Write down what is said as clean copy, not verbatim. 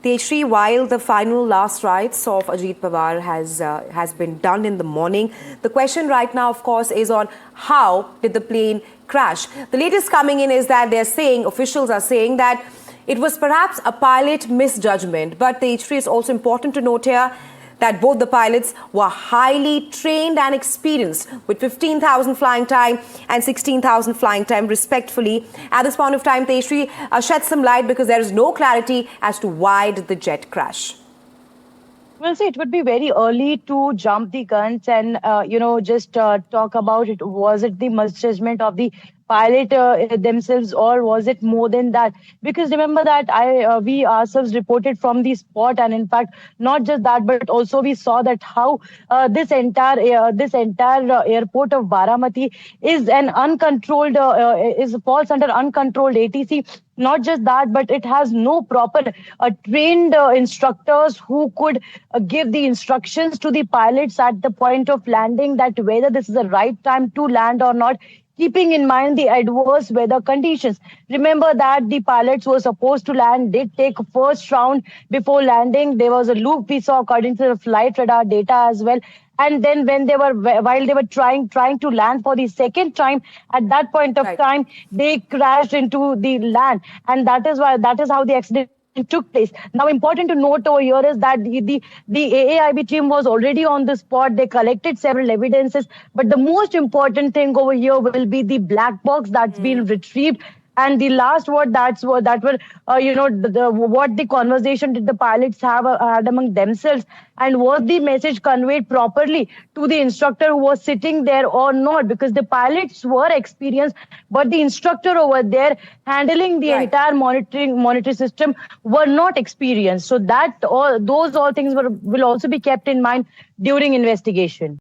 Tejshri, while the final last rites of Ajit Pawar has been done in the morning, the question right now, of course, is on how did the plane crash. The latest coming in is that officials are saying that it was perhaps a pilot misjudgment. But Tejshri, is also important to note here that both the pilots were highly trained and experienced with 15,000 flying time and 16,000 flying time respectively. At this point of time, Tejshri, shed some light because there is no clarity as to why did the jet crash. Well, see, it would be very early to jump the guns and, just talk about it. Was it the misjudgment of the pilot themselves, or was it more than that? Because remember that we ourselves reported from the spot, and in fact, not just that, but also we saw that how this entire airport of Baramati is an uncontrolled falls under uncontrolled ATC. Not just that, but it has no proper trained instructors who could give the instructions to the pilots at the point of landing, that whether this is the right time to land or not, keeping in mind the adverse weather conditions. Remember that the pilots were supposed to land, did take a first round before landing. There was a loop we saw according to the flight radar data as well. And then while they were trying to land for the second time, at that point of time, they crashed into the land. And that is how the accident took place. Now, important to note over here is that the AAIB team was already on the spot. They collected several evidences, but the most important thing over here will be the black box that's been retrieved. And the last word what the conversation did the pilots have had among themselves, and was the message conveyed properly to the instructor who was sitting there or not? Because the pilots were experienced, but the instructor over there handling the entire monitoring system were not experienced. So those all things will also be kept in mind during investigation.